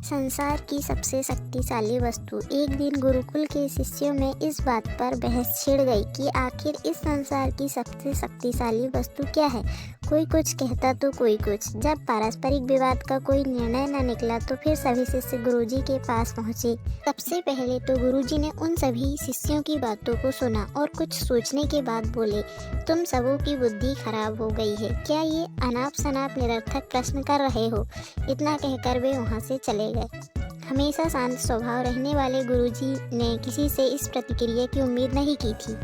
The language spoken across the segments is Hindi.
संसार की सबसे शक्तिशाली वस्तु। एक दिन गुरुकुल के शिष्यों में इस बात पर बहस छिड़ गई कि आखिर इस संसार की सबसे शक्तिशाली वस्तु क्या है। कोई कुछ कहता तो कोई कुछ। जब पारस्परिक विवाद का कोई निर्णय न निकला तो फिर सभी शिष्य गुरुजी के पास पहुंचे। सबसे पहले तो गुरुजी ने उन सभी शिष्यों की बातों को सुना और कुछ सोचने के बाद बोले, तुम सबों की बुद्धि खराब हो गई है, क्या ये अनाप शनाप निरर्थक प्रश्न कर रहे हो। इतना कहकर वे वहाँ से चले गए। हमेशा शांत स्वभाव रहने वाले गुरुजी ने किसी से इस प्रतिक्रिया की उम्मीद नहीं की थी।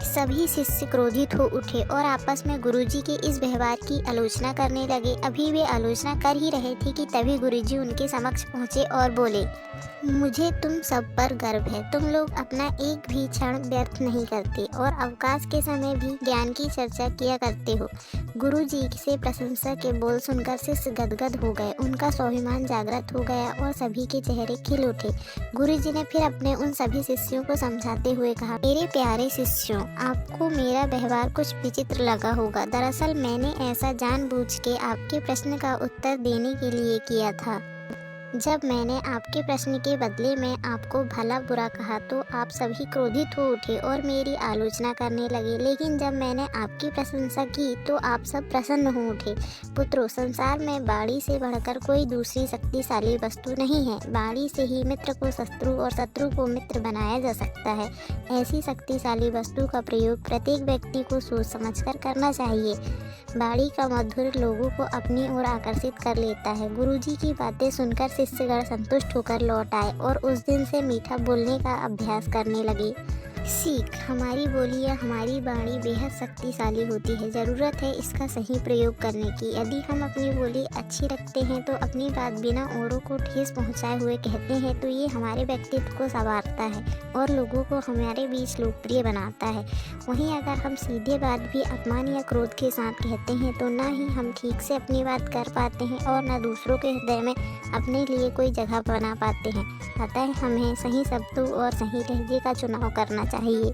सभी शिष्य क्रोधित हो उठे और आपस में गुरुजी के इस व्यवहार की आलोचना करने लगे। अभी वे आलोचना कर ही रहे थे कि तभी गुरुजी उनके समक्ष पहुंचे और बोले, मुझे तुम सब पर गर्व है। तुम लोग अपना एक भी क्षण व्यर्थ नहीं करते और अवकाश के समय भी ज्ञान की चर्चा किया करते हो। गुरुजी से प्रशंसा के बोल सुनकर शिष्य गदगद हो गए। उनका स्वाभिमान जागृत हो गया और सभी के चेहरे खिल उठे। गुरुजी ने फिर अपने उन सभी शिष्यों को समझाते हुए कहा, मेरे प्यारे शिष्यों, आपको मेरा व्यवहार कुछ विचित्र लगा होगा। दरअसल मैंने ऐसा जानबूझ के आपके प्रश्न का उत्तर देने के लिए किया था। जब मैंने आपके प्रश्न के बदले में आपको भला बुरा कहा तो आप सभी क्रोधित हो उठे और मेरी आलोचना करने लगे, लेकिन जब मैंने आपकी प्रशंसा की तो आप सब प्रसन्न हो उठे। पुत्रों, संसार में बाणी से बढ़कर कोई दूसरी शक्तिशाली वस्तु नहीं है। बाणी से ही मित्र को शत्रु और शत्रु को मित्र बनाया जा सकता है। ऐसी शक्तिशाली वस्तु का प्रयोग प्रत्येक व्यक्ति को सोच समझकर करना चाहिए। बाणी का मधुर लोगों को अपनी ओर आकर्षित कर लेता है। गुरुजी की बातें सुनकर शिष्यगण संतुष्ट होकर लौट आए और उस दिन से मीठा बोलने का अभ्यास करने लगे। सीख, हमारी बोली या हमारी वाणी बेहद शक्तिशाली होती है। ज़रूरत है इसका सही प्रयोग करने की। यदि हम अपनी बोली अच्छी रखते हैं तो अपनी बात बिना औरों को ठेस पहुंचाए हुए कहते हैं तो ये हमारे व्यक्तित्व को संवारता है और लोगों को हमारे बीच लोकप्रिय बनाता है। वहीं अगर हम सीधे बात भी अपमान या क्रोध के साथ कहते हैं तो ना ही हम ठीक से अपनी बात कर पाते हैं और न दूसरों के हृदय में अपने लिए कोई जगह बना पाते हैं। अतः हमें सही शब्दों और सही लहजे का चुनाव करना चाहिए।